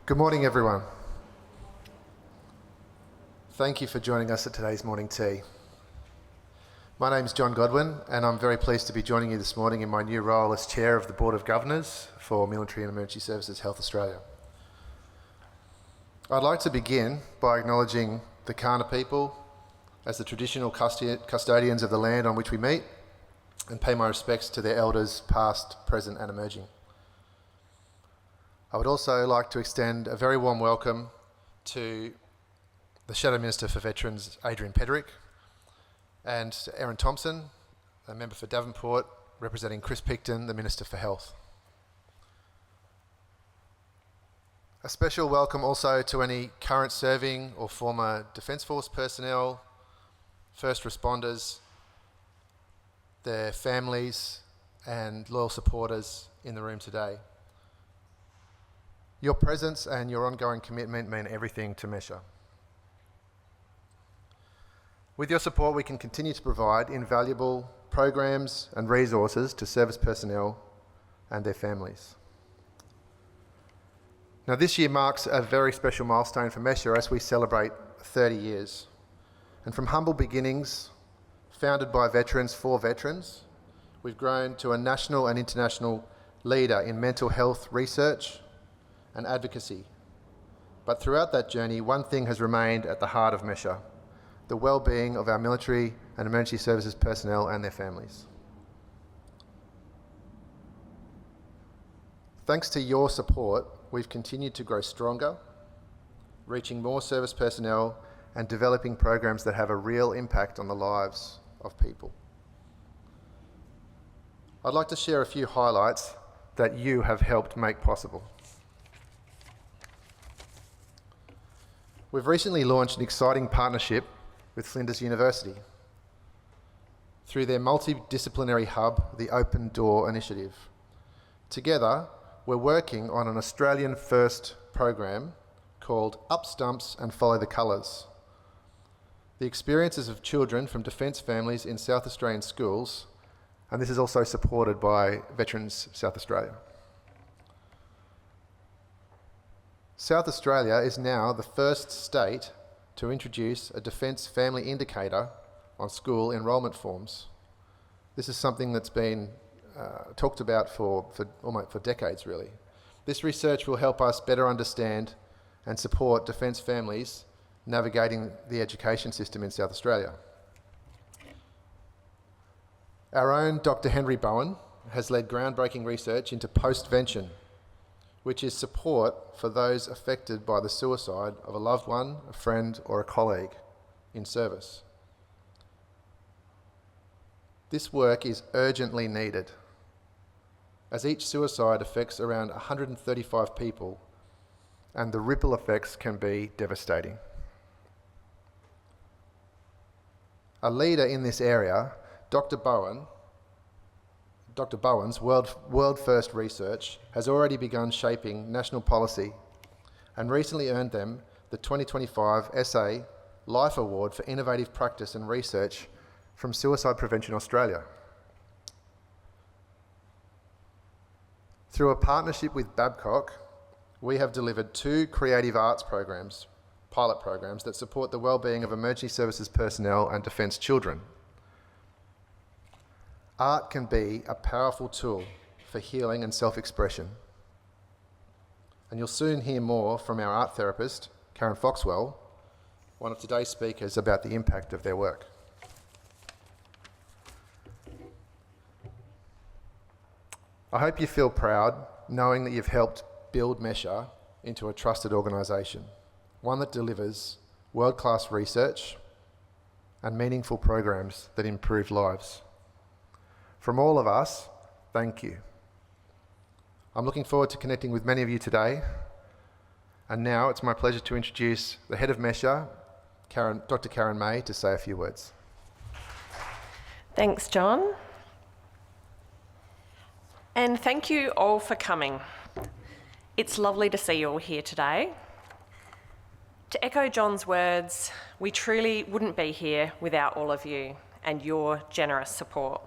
Good morning, everyone. Thank you for joining us at today's morning tea. My name is John Godwin, and I'm very pleased to be joining you this morning in my new role as Chair of the Board of Governors for Military and Emergency Services Health Australia. I'd like to begin by acknowledging the Kaurna people as the traditional custodians of the land on which we meet, and pay my respects to their elders past, present and emerging. I would also like to extend a very warm welcome to the Shadow Minister for Veterans, Adrian Pederick, and to Erin Thompson, a member for Davenport, representing Chris Picton, the Minister for Health. A special welcome also to any current serving or former Defence Force personnel, first responders, their families and loyal supporters in the room today. Your presence and your ongoing commitment mean everything to Mesha. With your support, we can continue to provide invaluable programs and resources to service personnel and their families. Now, this year marks a very special milestone for Mesha as we celebrate 30 years. And from humble beginnings, founded by veterans for veterans, we've grown to a national and international leader in mental health research and advocacy. But throughout that journey, one thing has remained at the heart of Mesha: the well-being of our military and emergency services personnel and their families. Thanks to your support, we've continued to grow stronger, reaching more service personnel and developing programs that have a real impact on the lives of people. I'd like to share a few highlights that you have helped make possible. We've recently launched an exciting partnership with Flinders University through their multidisciplinary hub, the Open Door Initiative. Together, we're working on an Australian-first program called Up Stumps and Follow the Colours. The experiences of children from Defence families in South Australian schools, and this is also supported by Veterans South Australia. South Australia is now the first state to introduce a Defence Family Indicator on school enrolment forms. This is something that's been talked about for decades, really. This research will help us better understand and support Defence families navigating the education system in South Australia. Our own Dr. Henry Bowen has led groundbreaking research into postvention, which is support for those affected by the suicide of a loved one, a friend, or a colleague in service. This work is urgently needed, as each suicide affects around 135 people, and the ripple effects can be devastating. A leader in this area, Dr. Bowen's world-first research has already begun shaping national policy and recently earned them the 2025 SA Life Award for Innovative Practice and Research from Suicide Prevention Australia. Through a partnership with Babcock, we have delivered 2 creative arts programs, pilot programs, that support the well-being of emergency services personnel and Defence children. Art can be a powerful tool for healing and self-expression. And you'll soon hear more from our art therapist, Karen Foxwell, one of today's speakers, about the impact of their work. I hope you feel proud knowing that you've helped build Mesha into a trusted organisation, one that delivers world-class research and meaningful programs that improve lives. From all of us, thank you. I'm looking forward to connecting with many of you today. And now it's my pleasure to introduce the head of Mesha, Dr. Karen May, to say a few words. Thanks, John. And thank you all for coming. It's lovely to see you all here today. To echo John's words, we truly wouldn't be here without all of you and your generous support.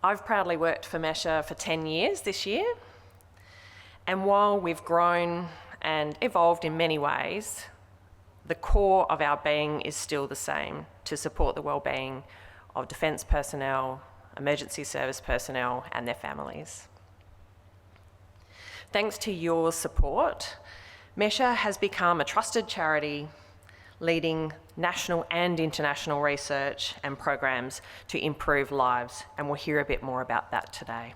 I've proudly worked for Mesha for 10 years this year, And while we've grown and evolved in many ways, the core of our being is still the same: to support the wellbeing of defence personnel, emergency service personnel and their families. Thanks to your support, Mesha has become a trusted charity leading national and international research and programs to improve lives, and we'll hear a bit more about that today.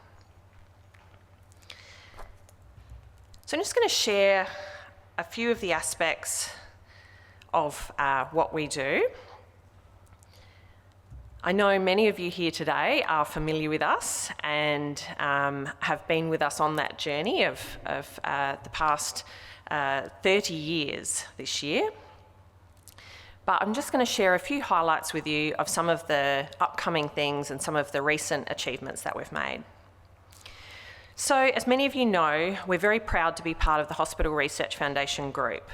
So I'm just going to share a few of the aspects of what we do. I know many of you here today are familiar with us and have been with us on that journey of the past 30 years this year. But I'm just going to share a few highlights with you of some of the upcoming things and some of the recent achievements that we've made. So, as many of you know, we're very proud to be part of the Hospital Research Foundation Group,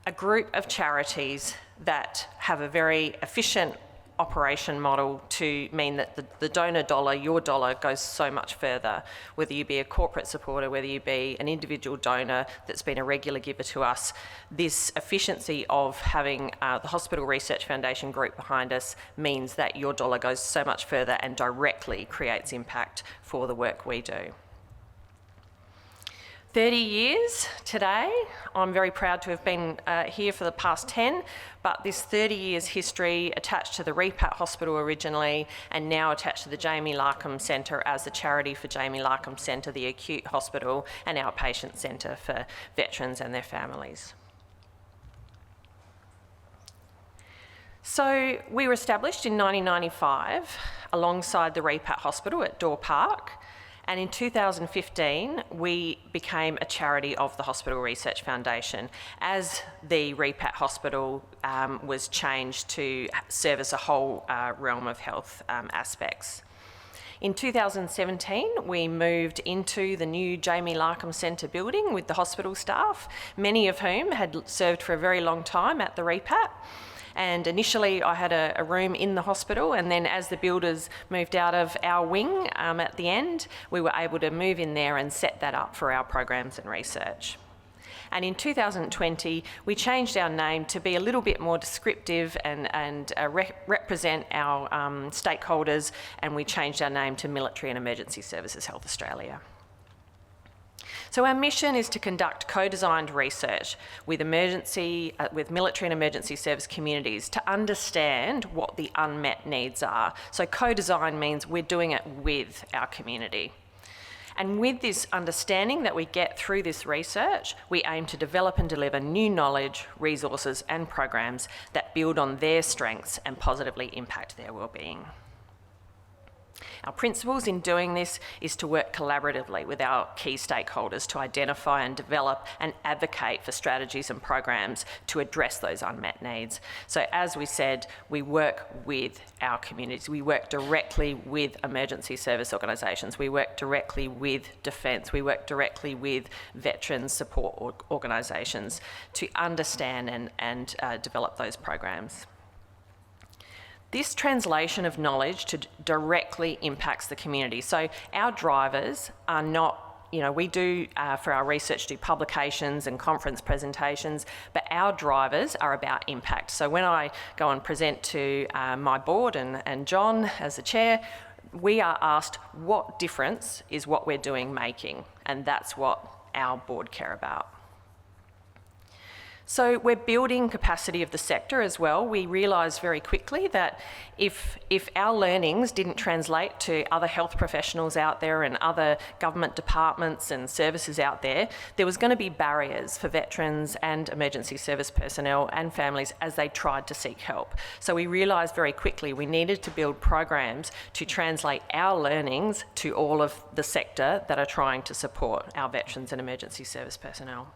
a group of charities that have a very efficient operation model to mean that the donor dollar, your dollar, goes so much further, whether you be a corporate supporter, whether you be an individual donor that's been a regular giver to us. This efficiency of having the Hospital Research Foundation Group behind us means that your dollar goes so much further and directly creates impact for the work we do. 30 years today. I'm very proud to have been here for the past 10, but this 30 years history attached to the Repat Hospital originally and now attached to the Jamie Larkham Centre as the charity for Jamie Larkham Centre, the acute hospital and outpatient centre for veterans and their families. So we were established in 1995 alongside the Repat Hospital at Door Park. And in 2015, we became a charity of the Hospital Research Foundation as the Repat Hospital was changed to service a whole realm of health aspects. In 2017, we moved into the new Jamie Larkham Centre building with the hospital staff, many of whom had served for a very long time at the Repat. And initially I had a room in the hospital, and then as the builders moved out of our wing at the end, we were able to move in there and set that up for our programs and research. And in 2020, we changed our name to be a little bit more descriptive and represent our stakeholders, and we changed our name to Military and Emergency Services Health Australia. So our mission is to conduct co-designed research with military and emergency service communities to understand what the unmet needs are. So co-design means we're doing it with our community. And with this understanding that we get through this research, we aim to develop and deliver new knowledge, resources and programs that build on their strengths and positively impact their wellbeing. Our principles in doing this is to work collaboratively with our key stakeholders to identify and develop and advocate for strategies and programs to address those unmet needs. So as we said, we work with our communities. We work directly with emergency service organisations. We work directly with Defence. We work directly with veterans support organisations to understand and develop those programs. This translation of knowledge directly impacts the community. So our drivers are not, we do, for our research, do publications and conference presentations, but our drivers are about impact. So when I go and present to my board and John as the chair, we are asked what difference is what we're doing making, and that's what our board care about. So we're building capacity of the sector as well. We realised very quickly that if our learnings didn't translate to other health professionals out there and other government departments and services out there, there was going to be barriers for veterans and emergency service personnel and families as they tried to seek help. So we realised very quickly we needed to build programs to translate our learnings to all of the sector that are trying to support our veterans and emergency service personnel.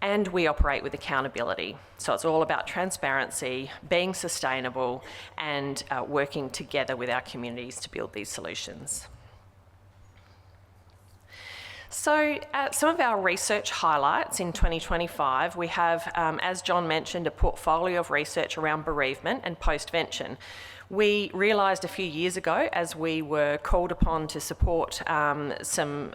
And we operate with accountability. So it's all about transparency, being sustainable, and working together with our communities to build these solutions. So some of our research highlights in 2025, we have, as John mentioned, a portfolio of research around bereavement and postvention. We realised a few years ago, as we were called upon to support some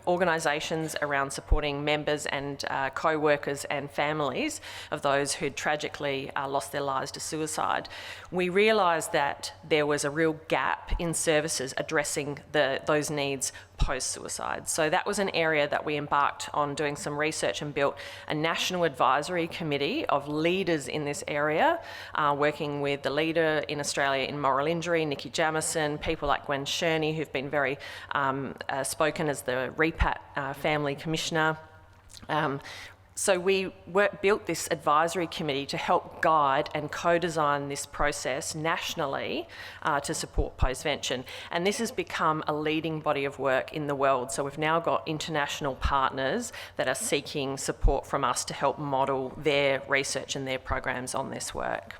organisations around supporting members and co-workers and families of those who'd tragically lost their lives to suicide, we realised that there was a real gap in services addressing those needs post-suicide. So that was an area that we embarked on doing some research and built a national advisory committee of leaders in this area, working with the leader in Australia in moral injury, Nikki Jamison, people like Gwen Sherney, who've been very spoken as the REPAT family commissioner. So we built this advisory committee to help guide and co-design this process nationally to support postvention. And this has become a leading body of work in the world. So we've now got international partners that are seeking support from us to help model their research and their programs on this work.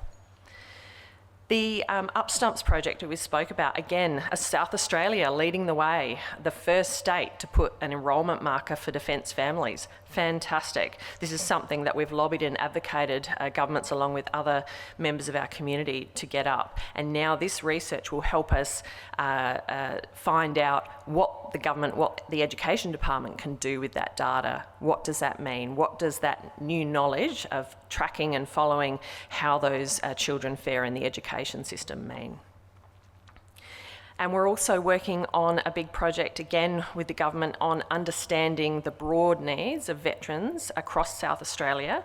The Upstumps project that we spoke about, again, South Australia leading the way, the first state to put an enrolment marker for defence families. Fantastic. This is something that we've lobbied and advocated governments along with other members of our community to get up. And now this research will help us find out what the government, what the Education Department can do with that data. What does that mean? What does that new knowledge of tracking and following how those children fare in the education system mean? And we're also working on a big project, again, with the government on understanding the broad needs of veterans across South Australia,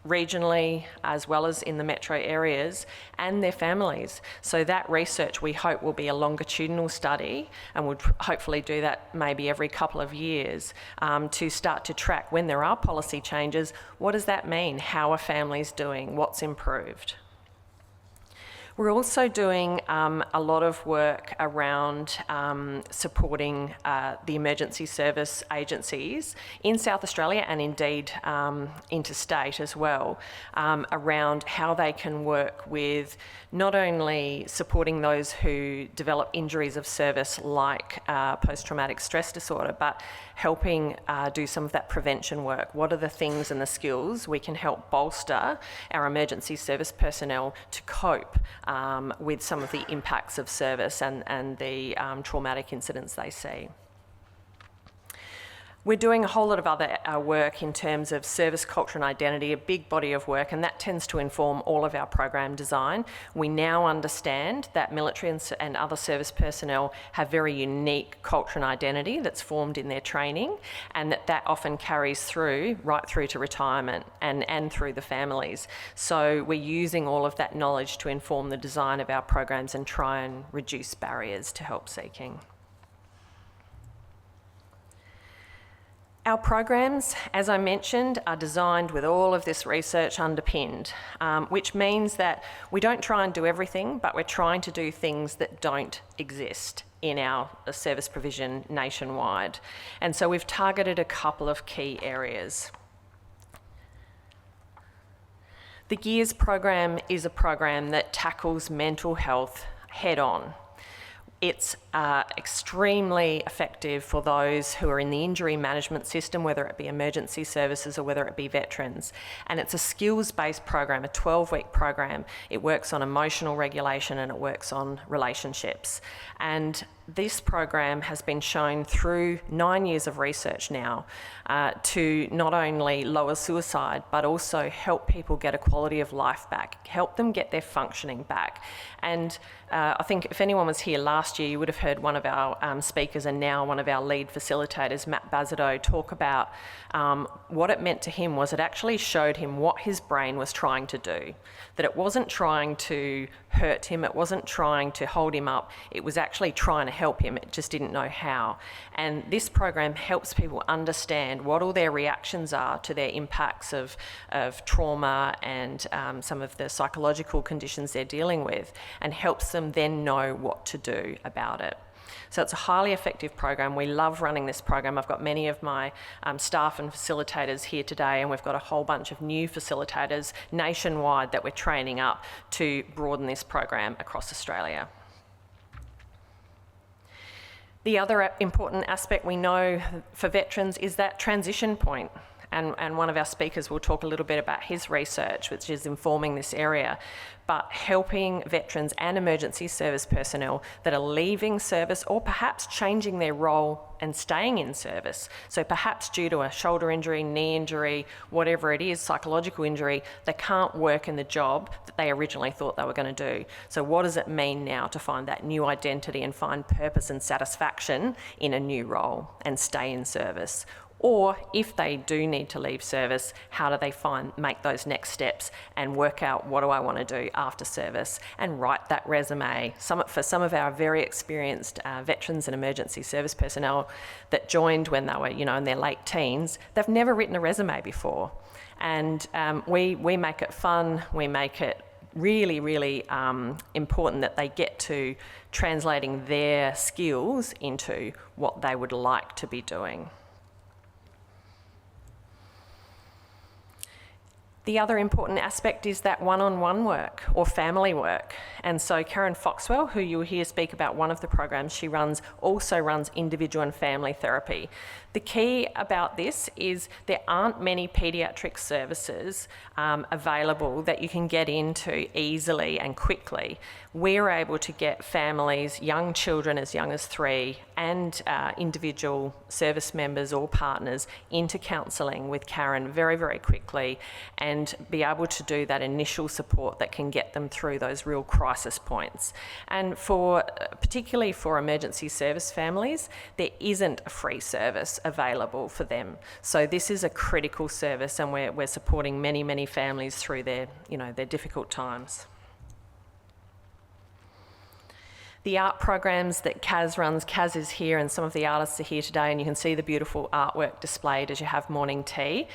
regionally, as well as in the metro areas, and their families. So that research, we hope, will be a longitudinal study, and we'll hopefully do that maybe every couple of years to start to track when there are policy changes, what does that mean? How are families doing? What's improved? We're also doing a lot of work around supporting the emergency service agencies in South Australia and indeed interstate as well, around how they can work with not only supporting those who develop injuries of service like post-traumatic stress disorder, but helping do some of that prevention work. What are the things and the skills we can help bolster our emergency service personnel to cope with some of the impacts of service and the traumatic incidents they see. We're doing a whole lot of other work in terms of service culture and identity, a big body of work, and that tends to inform all of our program design. We now understand that military and other service personnel have very unique culture and identity that's formed in their training, and that often carries through, right through to retirement and through the families. So we're using all of that knowledge to inform the design of our programs and try and reduce barriers to help seeking. Our programs, as I mentioned, are designed with all of this research underpinned, which means that we don't try and do everything, but we're trying to do things that don't exist in our service provision nationwide. And so we've targeted a couple of key areas. The GEARS program is a program that tackles mental health head on. It's extremely effective for those who are in the injury management system, whether it be emergency services or whether it be veterans. And it's a skills-based program, a 12-week program. It works on emotional regulation and it works on relationships. And this program has been shown through 9 years of research now to not only lower suicide, but also help people get a quality of life back, help them get their functioning back. And I think if anyone was here last year, you would have heard one of our speakers and now one of our lead facilitators, Matt Bazadow, talk about what it meant to him was it actually showed him what his brain was trying to do, that it wasn't trying to hurt him, it wasn't trying to hold him up, it was actually trying to help him, it just didn't know how. And this program helps people understand what all their reactions are to their impacts of trauma and some of the psychological conditions they're dealing with, and helps them then know what to do about it. So it's a highly effective program. We love running this program. I've got many of my staff and facilitators here today, and we've got a whole bunch of new facilitators nationwide that we're training up to broaden this program across Australia. The other important aspect we know for veterans is that transition point. And one of our speakers will talk a little bit about his research, which is informing this area. But helping veterans and emergency service personnel that are leaving service or perhaps changing their role and staying in service. So perhaps due to a shoulder injury, knee injury, whatever it is, psychological injury, they can't work in the job that they originally thought they were going to do. So what does it mean now to find that new identity and find purpose and satisfaction in a new role and stay in service? Or if they do need to leave service, how do they make those next steps and work out what do I want to do after service and write that resume. For some of our very experienced veterans and emergency service personnel that joined when they were, in their late teens, they've never written a resume before. And we make it fun, we make it really, really important that they get to translating their skills into what they would like to be doing. The other important aspect is that one-on-one work or family work. And so Karen Foxwell, who you'll hear speak about one of the programs she runs, also runs individual and family therapy. The key about this is there aren't many paediatric services available that you can get into easily and quickly. We're able to get families, young children as young as 3, and individual service members or partners into counselling with Karen very, very quickly and be able to do that initial support that can get them through those real crisis points. And particularly for emergency service families, there isn't a free service available for them. So this is a critical service, and we're supporting many, many families through their difficult times. The art programs that Kaz runs, Kaz is here and some of the artists are here today, and you can see the beautiful artwork displayed as you have morning tea.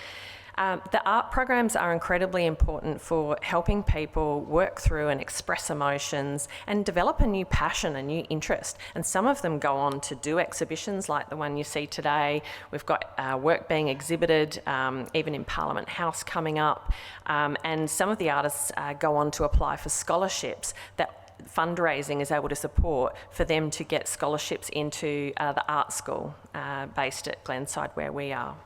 The art programs are incredibly important for helping people work through and express emotions and develop a new passion, a new interest. And some of them go on to do exhibitions like the one you see today. We've got work being exhibited, even in Parliament House coming up. And some of the artists go on to apply for scholarships that fundraising is able to support for them to get scholarships into the art school based at Glenside where we are.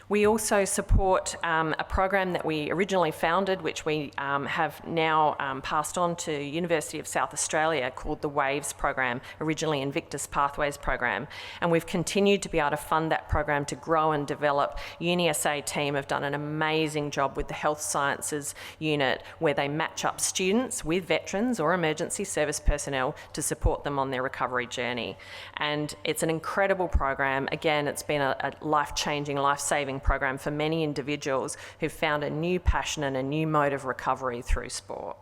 We also support a program that we originally founded, which we have now passed on to University of South Australia, called the WAVES program, originally Invictus Pathways program. And we've continued to be able to fund that program to grow and develop. UniSA team have done an amazing job with the health sciences unit, where they match up students with veterans or emergency service personnel to support them on their recovery journey. And it's an incredible program. Again, it's been a life-changing, life-saving program for many individuals who've found a new passion and a new mode of recovery through sport.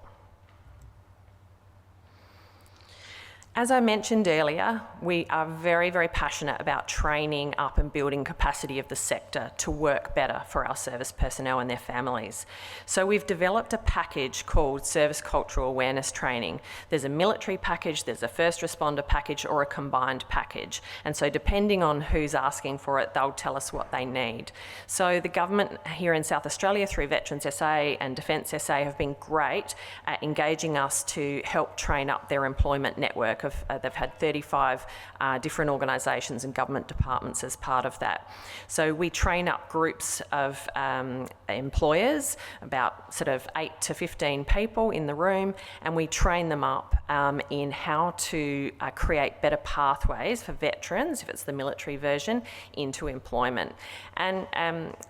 As I mentioned earlier, we are very, very passionate about training up and building capacity of the sector to work better for our service personnel and their families. So we've developed a package called Service Cultural Awareness Training. There's a military package, there's a first responder package, or a combined package. And so depending on who's asking for it, they'll tell us what they need. So the government here in South Australia through Veterans SA and Defence SA have been great at engaging us to help train up their employment network. They've had 35 different organisations and government departments as part of that. So we train up groups of employers, about sort of 8 to 15 people in the room, and we train them up in how to create better pathways for veterans, if it's the military version, into employment. And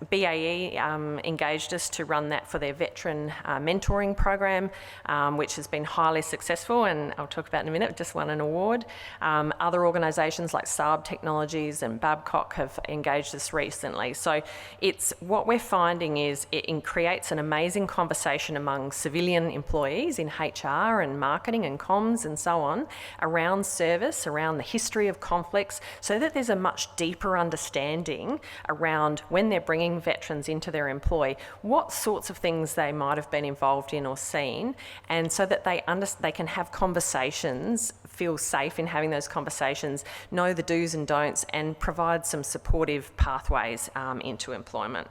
BAE engaged us to run that for their veteran mentoring program, which has been highly successful, and I'll talk about in a minute, just won an award. Other organisations like Saab Technologies and Babcock have engaged us recently. So it's what we're finding is it creates an amazing conversation among civilian employees in HR and marketing and comms and so on around service, around the history of conflicts, so that there's a much deeper understanding around when they're bringing veterans into their employ, what sorts of things they might have been involved in or seen, and so that they can have conversations, feel safe in having those conversations, know the do's and don'ts, and provide some supportive pathways into employment.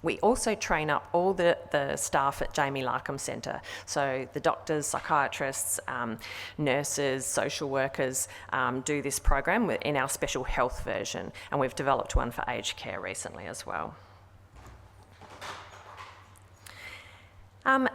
We also train up all the staff at Jamie Larkham Centre, so the doctors, psychiatrists, nurses, social workers do this program in our special health version, and we've developed one for aged care recently as well.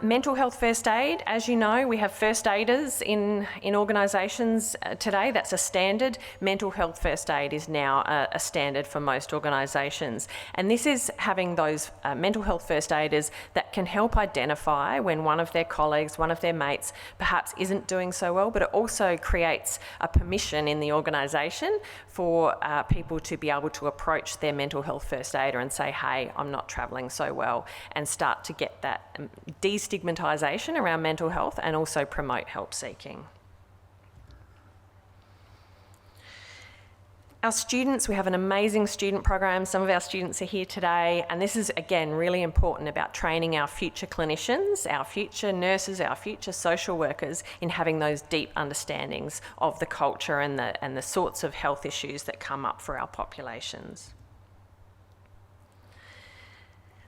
Mental health first aid, as you know, we have first aiders in organisations today. That's a standard. Mental health first aid is now a standard for most organisations. And this is having those mental health first aiders that can help identify when one of their colleagues, one of their mates, perhaps isn't doing so well, but it also creates a permission in the organisation for people to be able to approach their mental health first aider and say, hey, I'm not travelling so well, and start to get that destigmatisation around mental health and also promote help seeking. Our students, we have an amazing student program. Some of our students are here today, and this is, again, really important about training our future clinicians, our future nurses, our future social workers in having those deep understandings of the culture and the sorts of health issues that come up for our populations.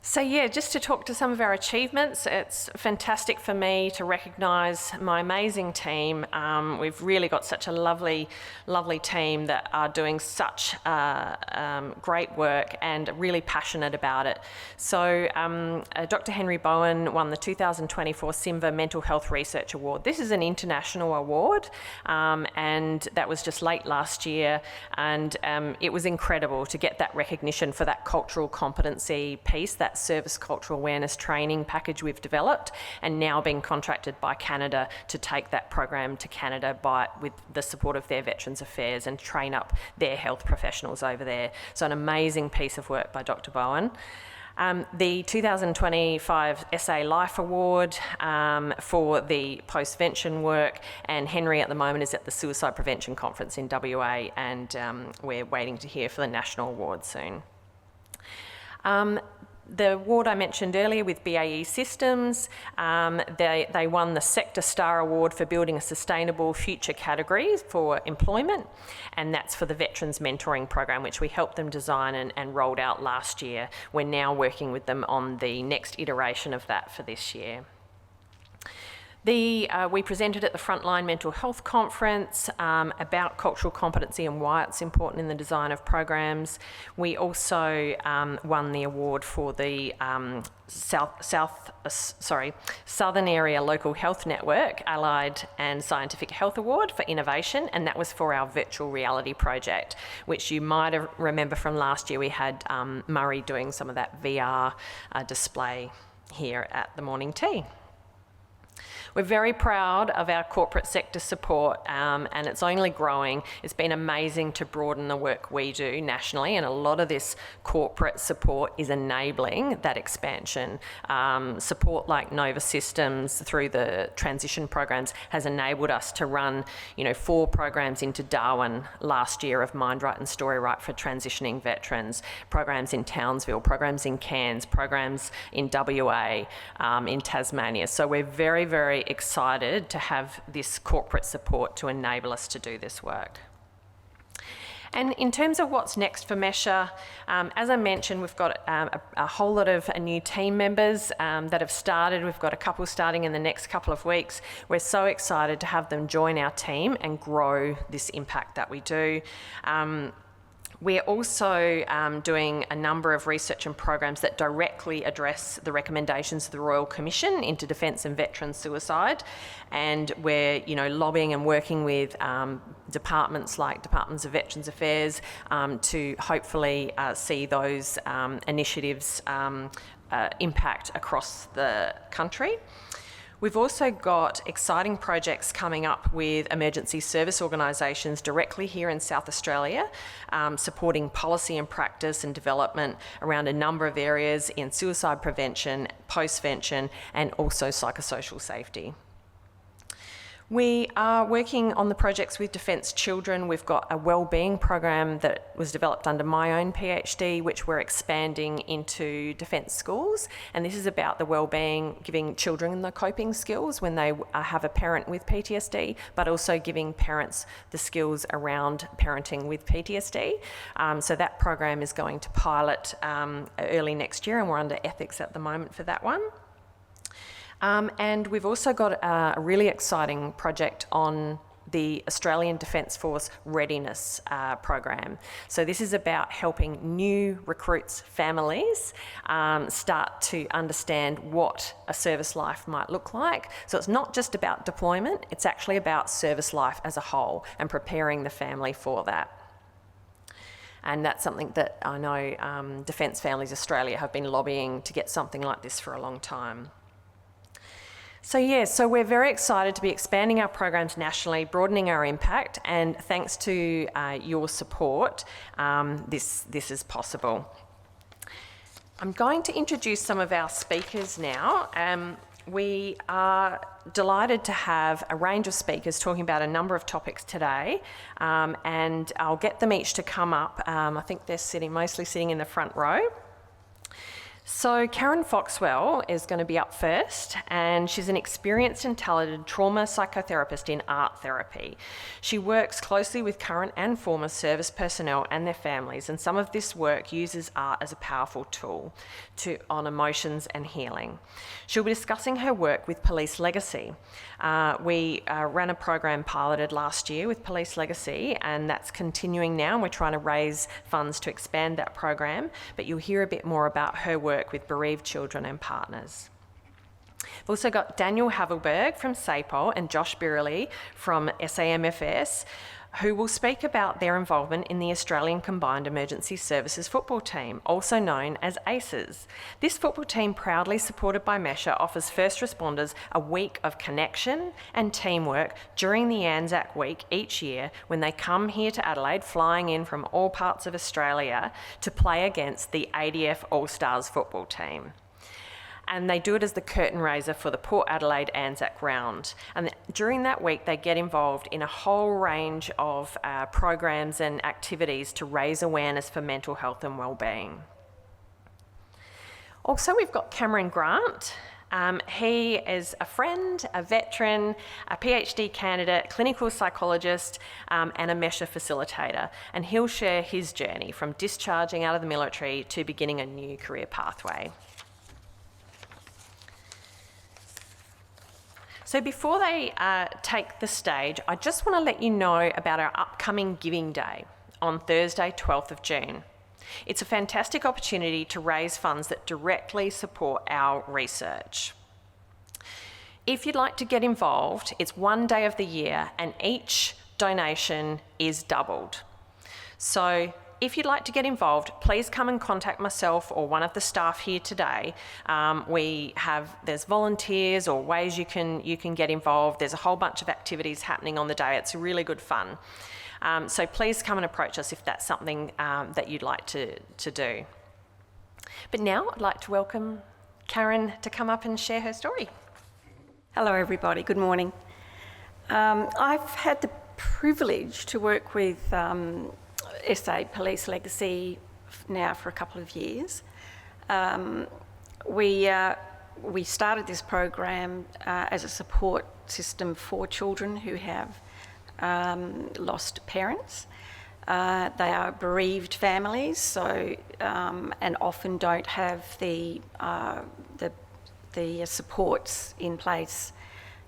So yeah, just to talk to some of our achievements, it's fantastic for me to recognise my amazing team. We've really got such a lovely team that are doing such great work and really passionate about it. So Dr. Henry Bowen won the 2024 SIMVA Mental Health Research Award. This is an international award, and that was just late last year, and it was incredible to get that recognition for that cultural competency piece, that service cultural awareness training package we've developed, and now being contracted by Canada to take that program to Canada with the support of their Veterans Affairs and train up their health professionals over there. So an amazing piece of work by Dr. Bowen. The 2025 SA Life Award for the postvention work, and Henry at the moment is at the Suicide Prevention Conference in WA, and we're waiting to hear for the national award soon. The award I mentioned earlier with BAE Systems, they won the Sector Star Award for building a sustainable future category for employment, and that's for the Veterans Mentoring Program, which we helped them design and rolled out last year. We're now working with them on the next iteration of that for this year. We presented at the Frontline Mental Health Conference about cultural competency and why it's important in the design of programs. We also won the award for the Southern Area Local Health Network Allied and Scientific Health Award for innovation, and that was for our virtual reality project, which you might remember from last year. We had Murray doing some of that VR display here at the morning tea. We're very proud of our corporate sector support, and it's only growing. It's been amazing to broaden the work we do nationally, and a lot of this corporate support is enabling that expansion. Support like Nova Systems through the transition programs has enabled us to run 4 programs into Darwin last year of Mind Right and Story Right for transitioning veterans, programs in Townsville, programs in Cairns, programs in WA, in Tasmania. So we're very, very excited to have this corporate support to enable us to do this work. And in terms of what's next for Mesha, as I mentioned, we've got a whole lot of new team members that have started. We've got a couple starting in the next couple of weeks. We're so excited to have them join our team and grow this impact that we do. We're also doing a number of research and programs that directly address the recommendations of the Royal Commission into Defence and Veteran Suicide, and we're lobbying and working with departments like Departments of Veterans Affairs to hopefully see those initiatives impact across the country. We've also got exciting projects coming up with emergency service organisations directly here in South Australia, supporting policy and practice and development around a number of areas in suicide prevention, postvention, and also psychosocial safety. We are working on the projects with Defence Children. We've got a wellbeing program that was developed under my own PhD, which we're expanding into Defence schools. And this is about the wellbeing, giving children the coping skills when they have a parent with PTSD, but also giving parents the skills around parenting with PTSD. So that program is going to pilot early next year, and we're under ethics at the moment for that one. And we've also got a really exciting project on the Australian Defence Force Readiness program. So this is about helping new recruits' families start to understand what a service life might look like. So it's not just about deployment, it's actually about service life as a whole and preparing the family for that. And that's something that I know Defence Families Australia have been lobbying to get something like this for a long time. So we're very excited to be expanding our programs nationally, broadening our impact, and thanks to your support, this is possible. I'm going to introduce some of our speakers now. We are delighted to have a range of speakers talking about a number of topics today, and I'll get them each to come up. I think they're mostly sitting in the front row. So Karen Foxwell is going to be up first, and she's an experienced and talented trauma psychotherapist in art therapy. She works closely with current and former service personnel and their families, and some of this work uses art as a powerful tool on emotions and healing. She'll be discussing her work with Police Legacy. We ran a program piloted last year with Police Legacy, and that's continuing now, and we're trying to raise funds to expand that program, but you'll hear a bit more about her work with bereaved children and partners. We've also got Daniel Havelberg from SAPOL and Josh Birley from SAMFS, who will speak about their involvement in the Australian Combined Emergency Services football team, also known as ACES. This football team, proudly supported by Mesha, offers first responders a week of connection and teamwork during the Anzac Week each year when they come here to Adelaide, flying in from all parts of Australia to play against the ADF All-Stars football team. And they do it as the curtain raiser for the Port Adelaide Anzac round. And during that week, they get involved in a whole range of programs and activities to raise awareness for mental health and wellbeing. Also, we've got Cameron Grant. He is a friend, a veteran, a PhD candidate, clinical psychologist, and a Mesha facilitator. And he'll share his journey from discharging out of the military to beginning a new career pathway. So before they take the stage, I just want to let you know about our upcoming Giving Day on Thursday, 12th of June. It's a fantastic opportunity to raise funds that directly support our research. If you'd like to get involved, it's one day of the year and each donation is doubled. So if you'd like to get involved, please come and contact myself or one of the staff here today. There's volunteers or ways you can get involved. There's a whole bunch of activities happening on the day. It's really good fun. So please come and approach us if that's something that you'd like to do. But now I'd like to welcome Karen to come up and share her story. Hello everybody, good morning. I've had the privilege to work with SA Police Legacy now for a couple of years. We started this program as a support system for children who have lost parents. They are bereaved families, so and often don't have the supports in place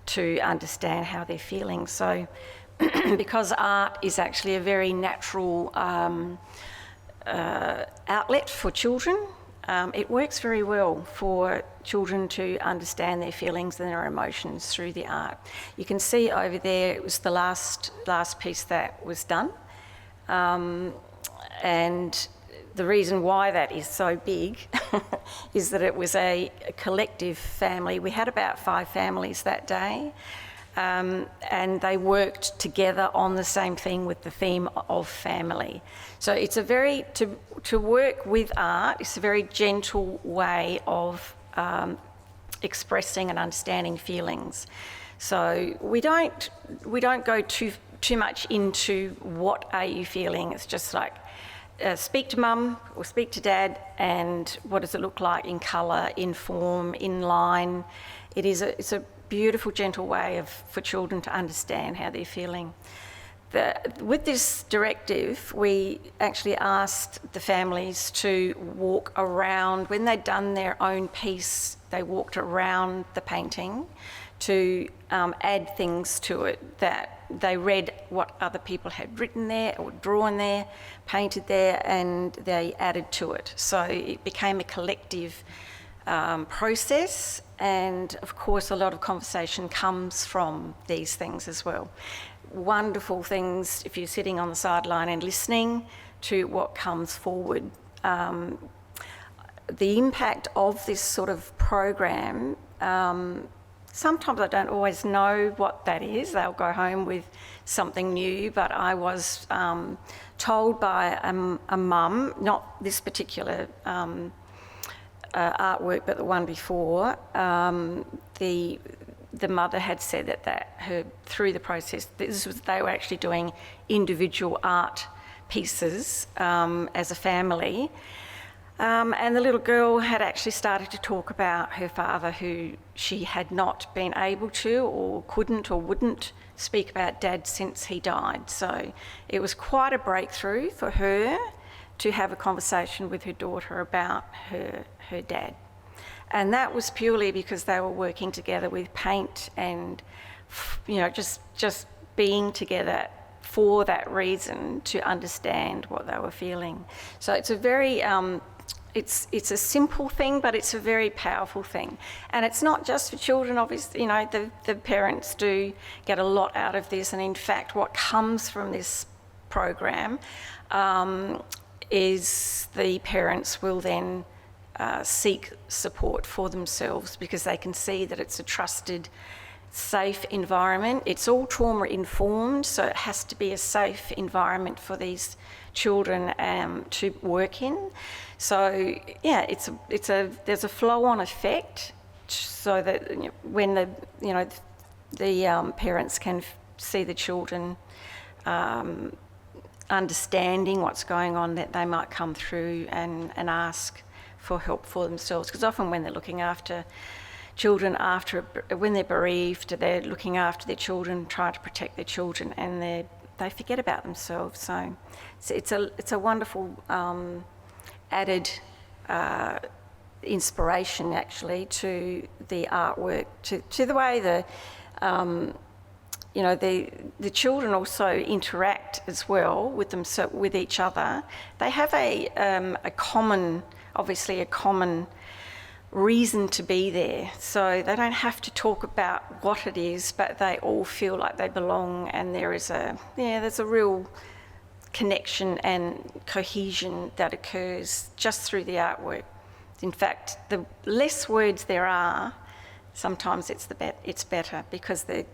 to understand how they're feeling. So because art is actually a very natural outlet for children, it works very well for children to understand their feelings and their emotions through the art. You can see over there, it was the last piece that was done. And the reason why that is so big is that it was a collective family. We had about 5 families that day. And they worked together on the same thing with the theme of family. So it's to work with art, it's a very gentle way of expressing and understanding feelings. So we don't go too much into what are you feeling. It's just like speak to mum or speak to dad, and what does it look like in colour, in form, in line. It's a beautiful, gentle way for children to understand how they're feeling. With this directive, we actually asked the families to walk around. When they'd done their own piece, they walked around the painting to add things to it, that they read what other people had written there or drawn there, painted there, and they added to it. So it became a collective process, and of course a lot of conversation comes from these things as well. Wonderful things if you're sitting on the sideline and listening to what comes forward. The impact of this sort of program, sometimes I don't always know what that is. They'll go home with something new, but I was told by a mum, not this particular artwork, but the one before, the mother had said that through the process, they were actually doing individual art pieces as a family. And the little girl had actually started to talk about her father, who she had not been able to or couldn't or wouldn't speak about dad since he died. So it was quite a breakthrough for her to have a conversation with her daughter about her dad. And that was purely because they were working together with paint and, just being together for that reason, to understand what they were feeling. So it's a very, it's a simple thing, but it's a very powerful thing. And it's not just for children, obviously, the parents do get a lot out of this. And in fact, what comes from this program is the parents will then seek support for themselves, because they can see that it's a trusted, safe environment. It's all trauma informed, so it has to be a safe environment for these children to work in. So yeah, there's a flow-on effect, so that when the parents can see the children understanding what's going on, that they might come through and ask for help for themselves. Because often when they're looking after children when they're bereaved, they're looking after their children, trying to protect their children, and they forget about themselves. So it's a wonderful added inspiration, actually, to the artwork, to the way the children also interact as well with each other. They have a common reason to be there. So they don't have to talk about what it is, but they all feel like they belong, and there's a real connection and cohesion that occurs just through the artwork. In fact, the less words there are, sometimes it's better, because they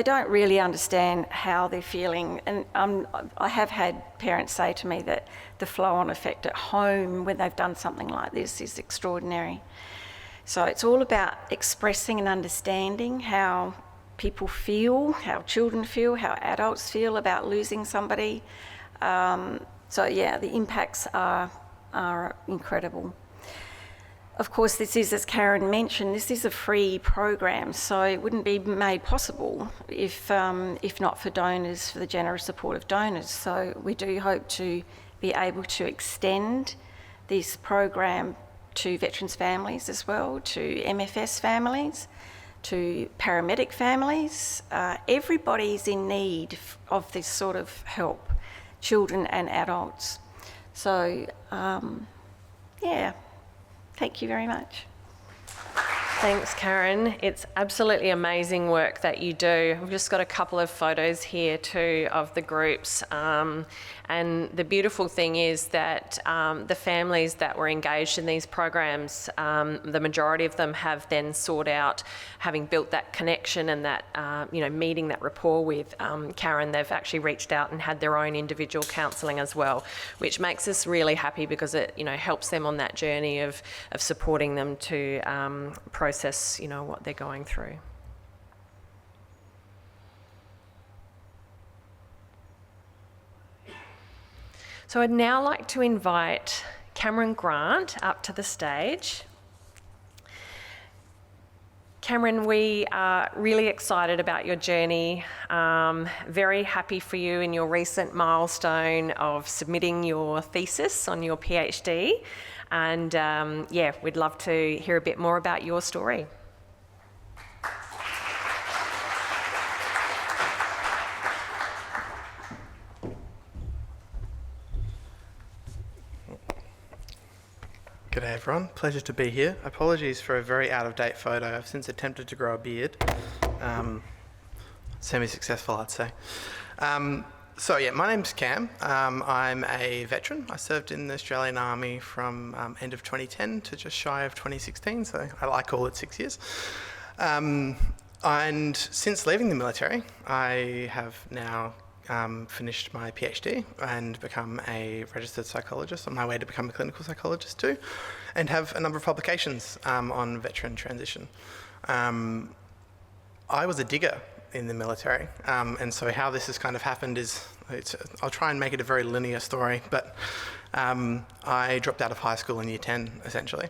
don't really understand how they're feeling. And I have had parents say to me that the flow-on effect at home when they've done something like this is extraordinary. So it's all about expressing and understanding how people feel, how children feel, how adults feel about losing somebody. So yeah, the impacts are incredible. Of course, this is, as Karen mentioned, this is a free program, so it wouldn't be made possible if not for donors, for the generous support of donors. So we do hope to be able to extend this program to veterans' families as well, to MFS families, to paramedic families. Everybody's in need of this sort of help, children and adults. So, yeah. Thank you very much. Thanks, Karen. It's absolutely amazing work that you do. We've just got a couple of photos here too of the groups. And the beautiful thing is that the families that were engaged in these programs, the majority of them have then sought out, having built that connection and that, meeting that rapport with Karen, they've actually reached out and had their own individual counselling as well, which makes us really happy, because it, helps them on that journey of supporting them to process, what they're going through. So I'd now like to invite Cameron Grant up to the stage. Cameron, we are really excited about your journey, very happy for you in your recent milestone of submitting your thesis on your PhD, and yeah, we'd love to hear a bit more about your story. G'day everyone, pleasure to be here. Apologies for a very out-of-date photo. I've since attempted to grow a beard. Semi-successful, I'd say. So yeah, my name's Cam. I'm a veteran. I served in the Australian Army from end of 2010 to just shy of 2016, so I call it 6 years. And since leaving the military, I have now finished my PhD and become a registered psychologist, on my way to become a clinical psychologist too, and have a number of publications on veteran transition. I was a digger in the military, and so how this has kind of happened is, I'll try and make it a very linear story, but I dropped out of high school in year 10, essentially.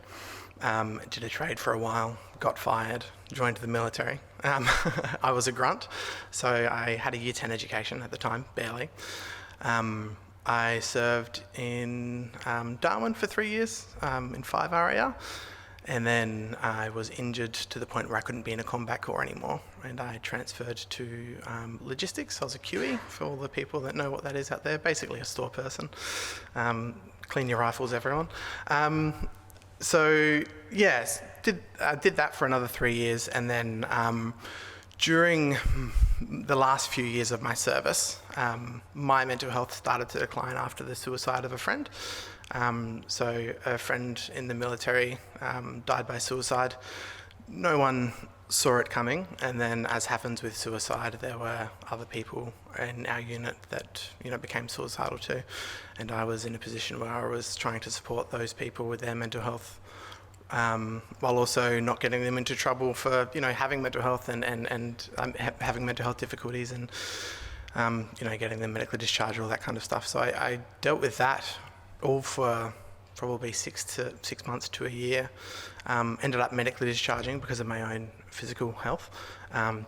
Did a trade for a while, got fired, joined the military. I was a grunt, so I had a year 10 education at the time, barely. I served in Darwin for 3 years in 5 RAR, and then I was injured to the point where I couldn't be in a combat corps anymore, and I transferred to logistics. I was a QE, for all the people that know what that is out there, basically a store person. Clean your rifles, everyone. So yes, I did that for another 3 years, and then during the last few years of my service, my mental health started to decline after the suicide of a friend. So a friend in the military died by suicide. No one saw it coming, and then, as happens with suicide, there were other people in our unit that became suicidal too, and I was in a position where I was trying to support those people with their mental health, while also not getting them into trouble for having mental health and having mental health difficulties, and getting them medically discharged, all that kind of stuff. So I dealt with that all for probably 6 months to a year. Ended up medically discharging because of my own physical health.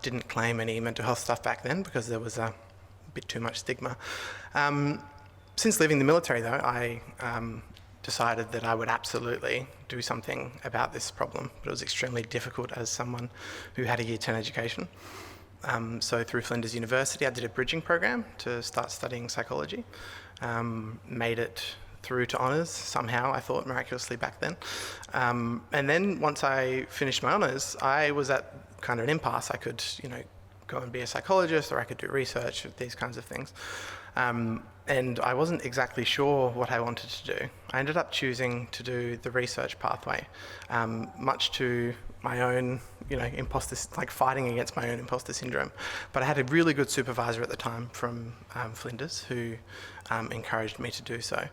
Didn't claim any mental health stuff back then because there was a bit too much stigma. Since leaving the military though, I decided that I would absolutely do something about this problem, but it was extremely difficult as someone who had a year 10 education. So through Flinders University, I did a bridging program to start studying psychology. Made it through to honours somehow, I thought, miraculously back then. And then once I finished my honours, I was at kind of an impasse. I could, go and be a psychologist, or I could do research, these kinds of things. And I wasn't exactly sure what I wanted to do. I ended up choosing to do the research pathway, much to my own, fighting against my own imposter syndrome. But I had a really good supervisor at the time from Flinders who encouraged me to do so.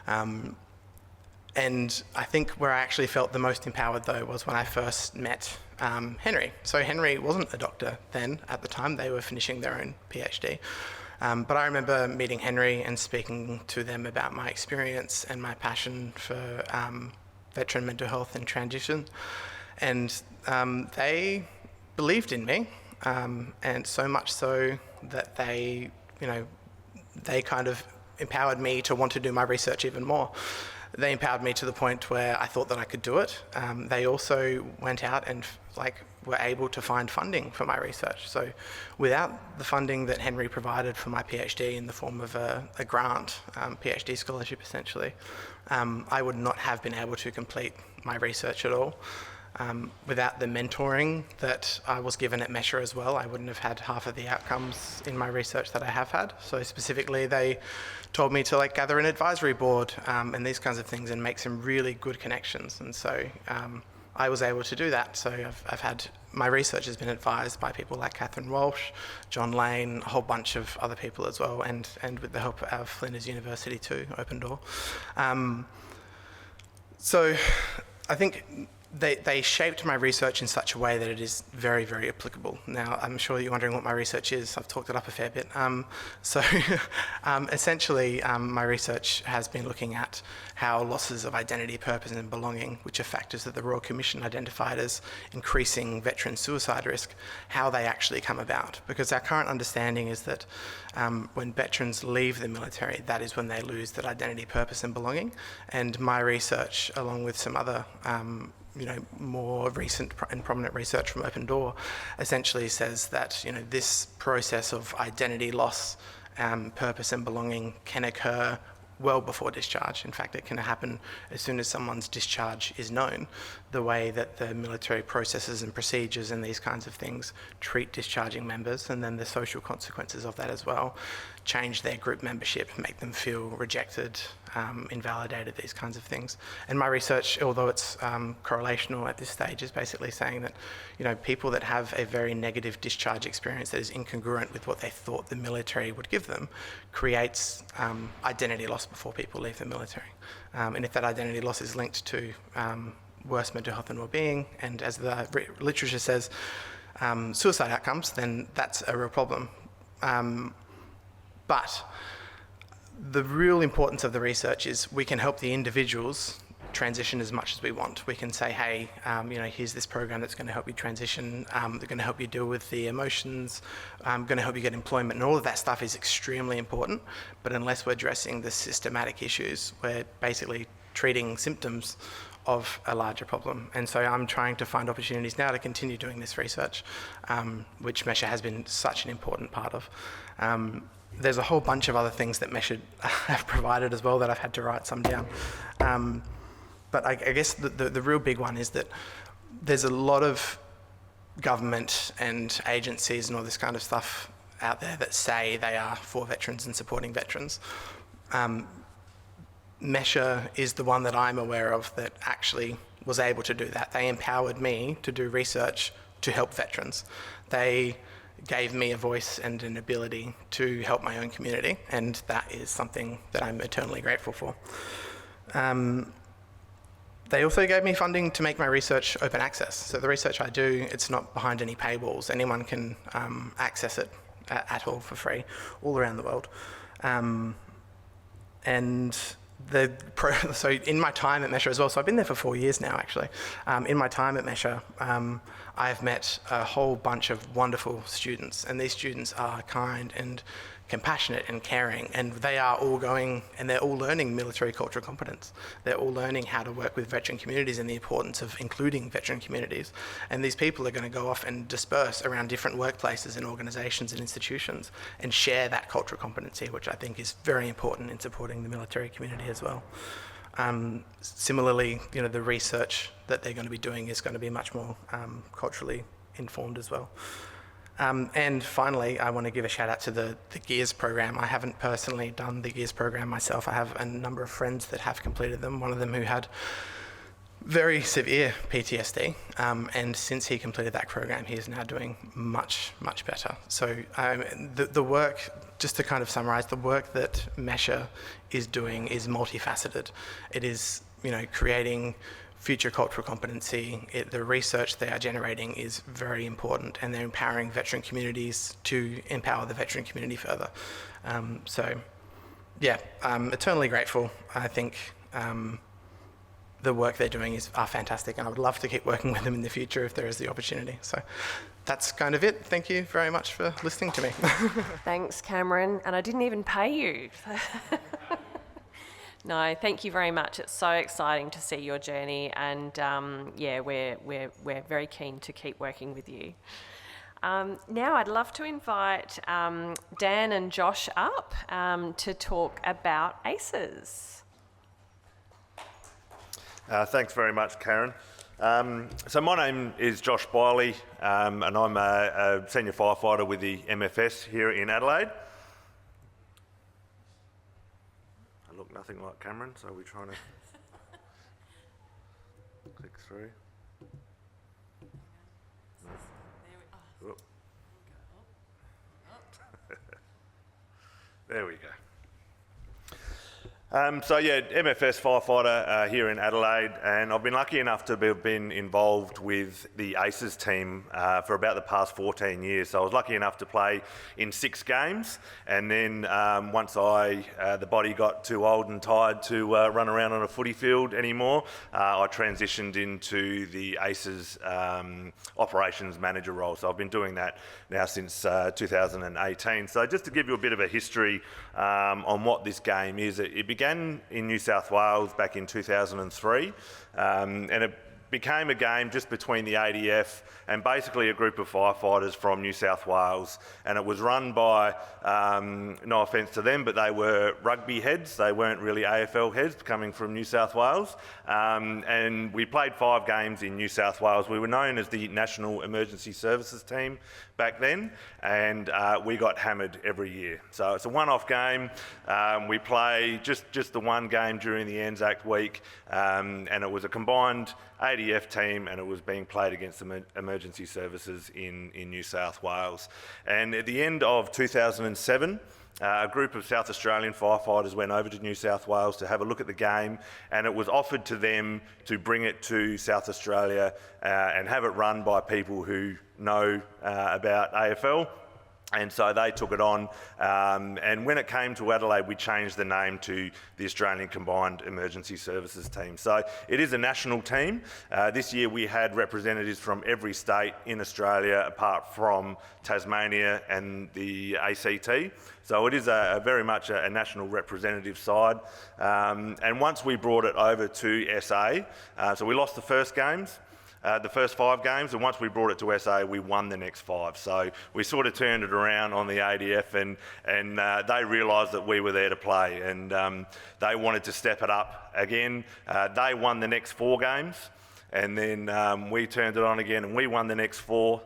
And I think where I actually felt the most empowered though was when I first met Henry. So Henry wasn't a doctor then at the time, they were finishing their own PhD. But I remember meeting Henry and speaking to them about my experience and my passion for veteran mental health and transition. And they believed in me, and so much so that they kind of empowered me to want to do my research even more. They empowered me to the point where I thought that I could do it. They also went out and were able to find funding for my research. So without the funding that Henry provided for my PhD in the form of a grant, PhD scholarship essentially, I would not have been able to complete my research at all. Without the mentoring that I was given at Measure as well, I wouldn't have had half of the outcomes in my research that I have had. So specifically, they told me to gather an advisory board and these kinds of things and make some really good connections. And so I was able to do that. So I've had, my research has been advised by people like Catherine Walsh, John Lane, a whole bunch of other people as well, and with the help of Flinders University too, Open Door. So I think they shaped my research in such a way that it is very, very applicable. Now, I'm sure you're wondering what my research is. I've talked it up a fair bit. Essentially, my research has been looking at how losses of identity, purpose and belonging, which are factors that the Royal Commission identified as increasing veteran suicide risk, how they actually come about. Because our current understanding is that when veterans leave the military, that is when they lose that identity, purpose and belonging. And my research, along with some other more recent and prominent research from Open Door, essentially says that this process of identity loss, purpose and belonging can occur well before discharge. In fact, it can happen as soon as someone's discharge is known. The way that the military processes and procedures and these kinds of things treat discharging members, and then the social consequences of that as well, change their group membership, make them feel rejected, invalidated, these kinds of things. And my research, although it's correlational at this stage, is basically saying that people that have a very negative discharge experience that is incongruent with what they thought the military would give them creates identity loss before people leave the military. And if that identity loss is linked to worse mental health and well-being, and as the literature says, suicide outcomes, then that's a real problem. But the real importance of the research is we can help the individuals transition as much as we want. We can say, hey, here's this program that's going to help you transition, they're going to help you deal with the emotions, going to help you get employment, and all of that stuff is extremely important. But unless we're addressing the systematic issues, we're basically treating symptoms of a larger problem. And so I'm trying to find opportunities now to continue doing this research, which Mesha has been such an important part of. There's a whole bunch of other things that Mesha have provided as well that I've had to write some down. But I guess the real big one is that there's a lot of government and agencies and all this kind of stuff out there that say they are for veterans and supporting veterans. Mesha is the one that I'm aware of that actually was able to do that. They empowered me to do research to help veterans. They gave me a voice and an ability to help my own community, and that is something that I'm eternally grateful for. They also gave me funding to make my research open access. So the research I do, it's not behind any paywalls. Anyone can access it at all for free, all around the world. So in my time at Mesha as well, so I've been there for 4 years now actually. In my time at Mesha, I've met a whole bunch of wonderful students, and these students are kind and compassionate and caring, and they are all going and they're all learning military cultural competence. They're all learning how to work with veteran communities and the importance of including veteran communities. And these people are going to go off and disperse around different workplaces and organisations and institutions and share that cultural competency, which I think is very important in supporting the military community as well. Similarly, the research that they're going to be doing is going to be much more culturally informed as well. And finally, I want to give a shout out to the GEARS program. I haven't personally done the GEARS program myself. I have a number of friends that have completed them, one of them who had very severe PTSD, and since he completed that program, he is now doing much, much better. So the work, just to kind of summarize, the work that Mesha is doing is multifaceted. It is, creating future cultural competency. The research they are generating is very important, and they're empowering veteran communities to empower the veteran community further. I'm eternally grateful. I think the work they're doing are fantastic, and I would love to keep working with them in the future if there is the opportunity. So that's kind of it. Thank you very much for listening to me. Thanks, Cameron. And I didn't even pay you. No, thank you very much. It's so exciting to see your journey, and we're very keen to keep working with you. Now I'd love to invite Dan and Josh up to talk about ACEs. Thanks very much, Karen. So my name is Josh Biley, and I'm a senior firefighter with the MFS here in Adelaide. I look nothing like Cameron, so we're trying to click through. No. There we go. MFS firefighter here in Adelaide, and I've been lucky enough to have been involved with the ACES team for about the past 14 years. So I was lucky enough to play in 6 games, and then once the body got too old and tired to run around on a footy field anymore, I transitioned into the ACES operations manager role. So I've been doing that now since 2018. So just to give you a bit of a history on what this game is, it began in New South Wales back in 2003, and it became a game just between the ADF and basically a group of firefighters from New South Wales, and it was run by, no offence to them, but they were rugby heads. They weren't really AFL heads coming from New South Wales, and we played 5 games in New South Wales. We were known as the National Emergency Services Team back then, and we got hammered every year. So it's a one-off game. We play just the one game during the Anzac week, and it was a combined ADF team, and it was being played against the emergency services in New South Wales. And at the end of 2007, a group of South Australian firefighters went over to New South Wales to have a look at the game, and it was offered to them to bring it to South Australia and have it run by people who know about AFL. And so they took it on, and when it came to Adelaide, we changed the name to the Australian Combined Emergency Services Team. So it is a national team. This year we had representatives from every state in Australia apart from Tasmania and the ACT. So it is very much a national representative side. And once we brought it over to SA, so we lost the first games. The first 5 games, and once we brought it to SA, we won the next 5. So we sort of turned it around on the ADF, and they realised that we were there to play, and they wanted to step it up again. They won the next 4 games, and then we turned it on again, and we won the next 4.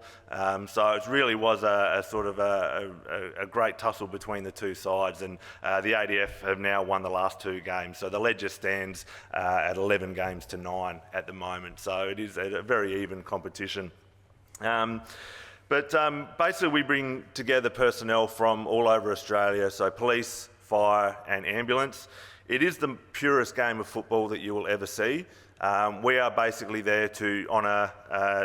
So it really was a sort of a great tussle between the two sides, and the ADF have now won the last 2 games. So the ledger stands at 11 games to 9 at the moment. So it is a very even competition. But basically we bring together personnel from all over Australia, so police, fire and ambulance. It is the purest game of football that you will ever see. We are basically there to honour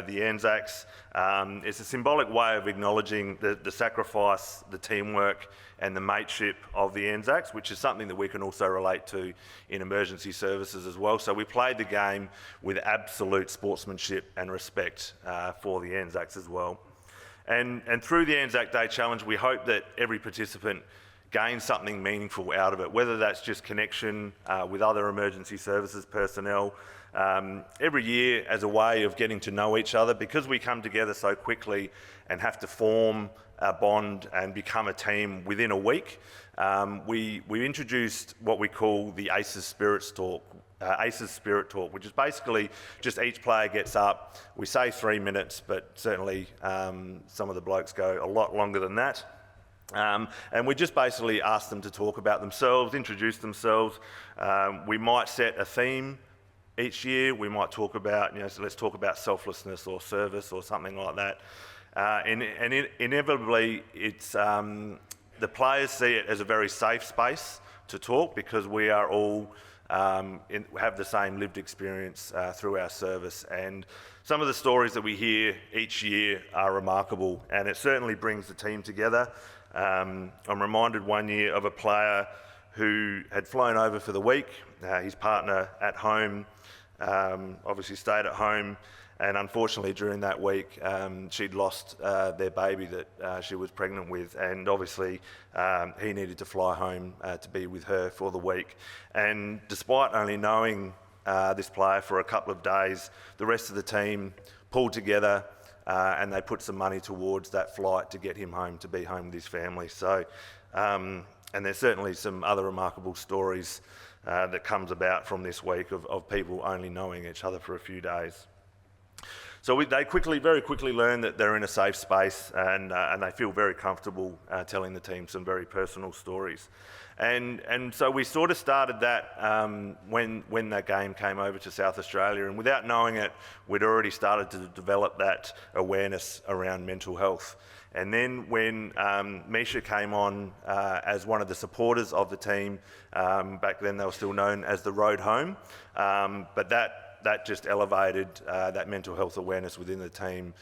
the Anzacs. It's a symbolic way of acknowledging the sacrifice, the teamwork and the mateship of the Anzacs, which is something that we can also relate to in emergency services as well. So we played the game with absolute sportsmanship and respect for the Anzacs as well. And through the Anzac Day Challenge, we hope that every participant gain something meaningful out of it, whether that's just connection with other emergency services personnel, every year as a way of getting to know each other, because we come together so quickly and have to form a bond and become a team within a week. We introduced what we call the ACES Spirit Talk, which is basically just each player gets up, we say 3 minutes, but certainly some of the blokes go a lot longer than that. And we just basically ask them to talk about themselves, introduce themselves. We might set a theme each year. We might talk about, so let's talk about selflessness or service or something like that. And inevitably, it's the players see it as a very safe space to talk, because we are all have the same lived experience through our service. And some of the stories that we hear each year are remarkable, and it certainly brings the team together. I'm reminded one year of a player who had flown over for the week. His partner at home obviously stayed at home, and unfortunately during that week she'd lost their baby that she was pregnant with, and obviously he needed to fly home to be with her for the week. And despite only knowing this player for a couple of days, the rest of the team pulled together and they put some money towards that flight to get him home, to be home with his family. So, and there's certainly some other remarkable stories that comes about from this week of people only knowing each other for a few days. So they very quickly learn that they're in a safe space, and they feel very comfortable telling the team some very personal stories. And so we sort of started that when that game came over to South Australia, and without knowing it, we'd already started to develop that awareness around mental health. And then when Misha came on as one of the supporters of the team, back then they were still known as the Road Home, but that just elevated that mental health awareness within the team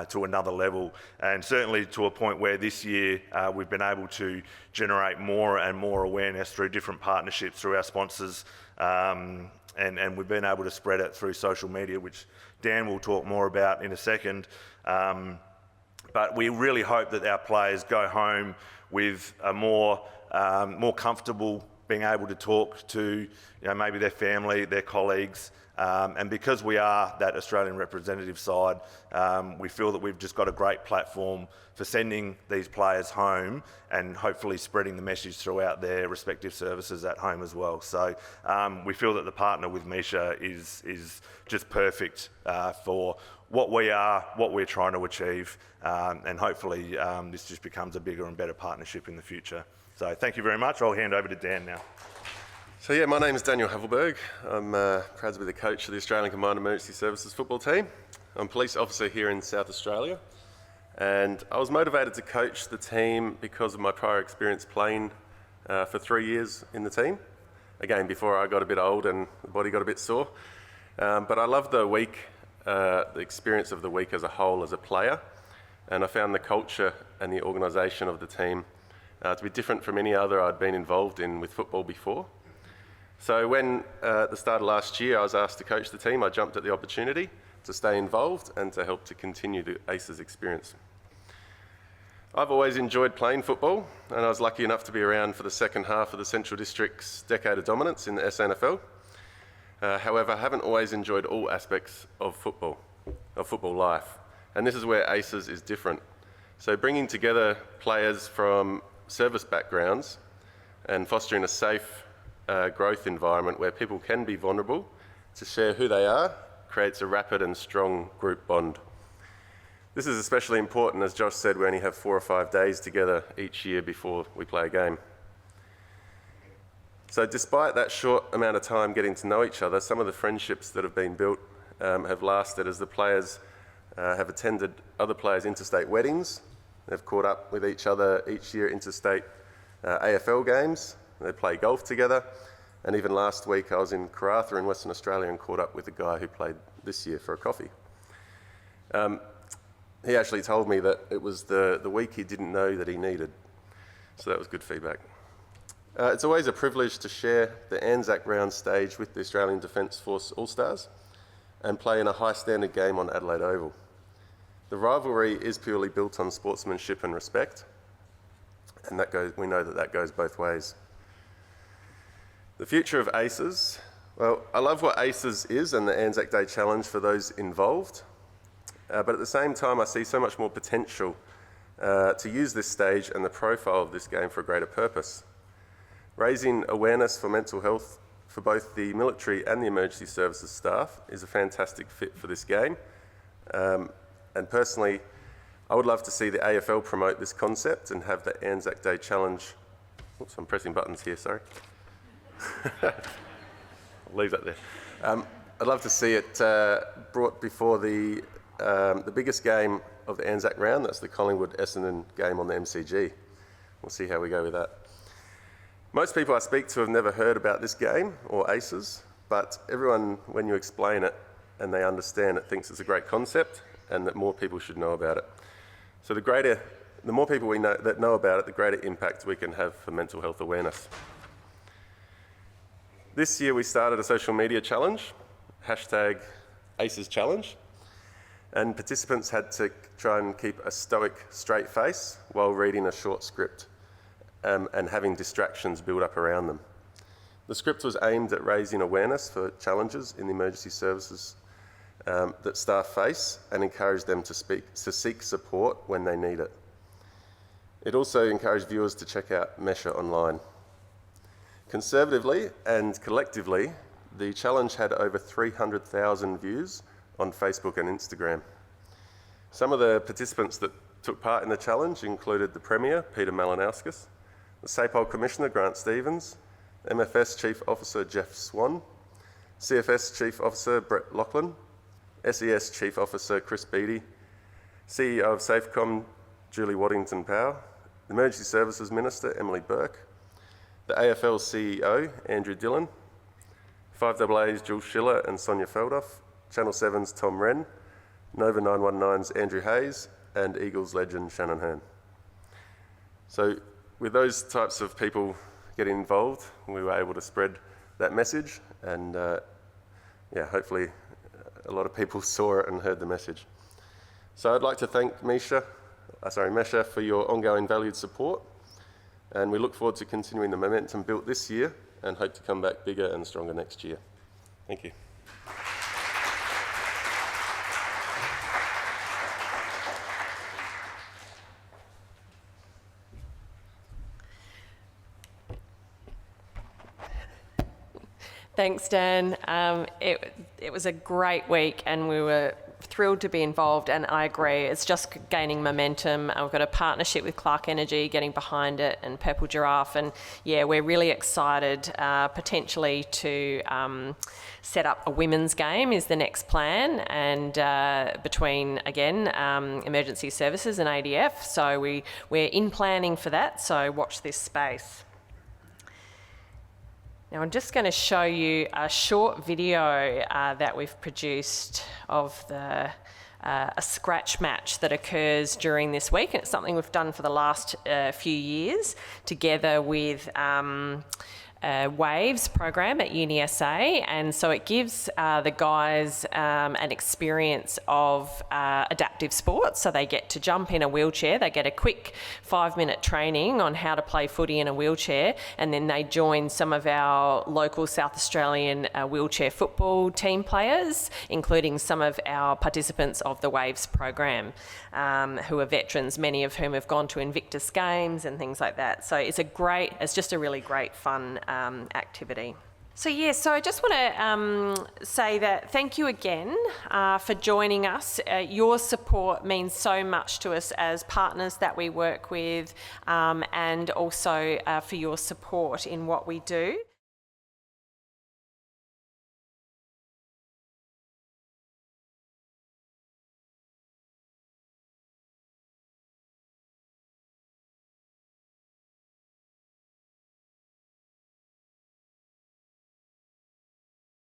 to another level, and certainly to a point where this year we've been able to generate more and more awareness through different partnerships through our sponsors, and we've been able to spread it through social media, which Dan will talk more about in a second. But we really hope that our players go home with a more comfortable being able to talk to maybe their family, their colleagues, and because we are that Australian representative side, we feel that we've just got a great platform for sending these players home and hopefully spreading the message throughout their respective services at home as well. So we feel that the partner with Misha is just perfect for what we're trying to achieve, and hopefully this just becomes a bigger and better partnership in the future. So thank you very much. I'll hand over to Dan now. So yeah, my name is Daniel Havelberg. I'm proud to be the coach of the Australian Combined Emergency Services football team. I'm a police officer here in South Australia, and I was motivated to coach the team because of my prior experience playing for 3 years in the team. Again, before I got a bit old and the body got a bit sore. But I loved the week, the experience of the week as a whole as a player, and I found the culture and the organisation of the team to be different from any other I'd been involved in with football before. So when, at the start of last year, I was asked to coach the team, I jumped at the opportunity to stay involved and to help to continue the Aces experience. I've always enjoyed playing football, and I was lucky enough to be around for the second half of the Central District's decade of dominance in the SNFL. However, I haven't always enjoyed all aspects of football life, and this is where Aces is different. So bringing together players from service backgrounds and fostering a safe growth environment where people can be vulnerable to share who they are creates a rapid and strong group bond. This is especially important, as Josh said, we only have 4 or 5 days together each year before we play a game. So despite that short amount of time getting to know each other, some of the friendships that have been built have lasted as the players have attended other players' interstate weddings. They've caught up with each other each year, interstate AFL games. They play golf together, and even last week I was in Karratha in Western Australia and caught up with a guy who played this year for a coffee. He actually told me that it was the week he didn't know that he needed, so that was good feedback. It's always a privilege to share the Anzac round stage with the Australian Defence Force All-Stars and play in a high standard game on Adelaide Oval. The rivalry is purely built on sportsmanship and respect, and we know that goes both ways. The future of Aces, well, I love what Aces is and the Anzac Day Challenge for those involved, but at the same time I see so much more potential to use this stage and the profile of this game for a greater purpose. Raising awareness for mental health for both the military and the emergency services staff is a fantastic fit for this game, and personally I would love to see the AFL promote this concept and have the Anzac Day Challenge. Oops, I'm pressing buttons here, sorry. I'll leave that there. I'd love to see it brought before the biggest game of the Anzac round. That's the Collingwood-Essendon game on the MCG. We'll see how we go with that. Most people I speak to have never heard about this game or Aces, but everyone, when you explain it and they understand it, thinks it's a great concept and that more people should know about it. So the more people we know that know about it, the greater impact we can have for mental health awareness. This year we started a social media challenge, hashtag Aces Challenge, and participants had to try and keep a stoic, straight face while reading a short script and having distractions build up around them. The script was aimed at raising awareness for challenges in the emergency services that staff face and encourage them to seek support when they need it. It also encouraged viewers to check out Mesha online. Conservatively and collectively, the challenge had over 300,000 views on Facebook and Instagram. Some of the participants that took part in the challenge included the Premier, Peter Malinauskas, the SAPOL Commissioner, Grant Stevens, MFS Chief Officer, Jeff Swan, CFS Chief Officer, Brett Lachlan, SES Chief Officer, Chris Beattie, CEO of Safecom, Julie Waddington-Powell, the Emergency Services Minister, Emily Burke, the AFL CEO, Andrew Dillon, 5AA's Jules Schiller and Sonia Feldoff, Channel 7's Tom Wren, Nova 919's Andrew Hayes, and Eagles legend Shannon Hearn. So with those types of people getting involved, we were able to spread that message, and hopefully a lot of people saw it and heard the message. So I'd like to thank Mesha for your ongoing valued support, and we look forward to continuing the momentum built this year and hope to come back bigger and stronger next year. Thank you. Thanks, Dan. It was a great week and we were thrilled to be involved, and I agree, it's just gaining momentum. We've got a partnership with Clark Energy getting behind it and Purple Giraffe, and yeah, we're really excited potentially to set up a women's game is the next plan, and between, again, emergency services and ADF, so we're in planning for that, so watch this space. Now I'm just going to show you a short video that we've produced of a scratch match that occurs during this week, and it's something we've done for the last few years together with Waves program at UniSA, and so it gives the guys an experience of adaptive sports. So they get to jump in a wheelchair, they get a quick 5-minute training on how to play footy in a wheelchair, and then they join some of our local South Australian wheelchair football team players, including some of our participants of the Waves program who are veterans, many of whom have gone to Invictus Games and things like that. So it's just a really great fun activity. So I just want to say that thank you again for joining us. Your support means so much to us as partners that we work with, and also for your support in what we do.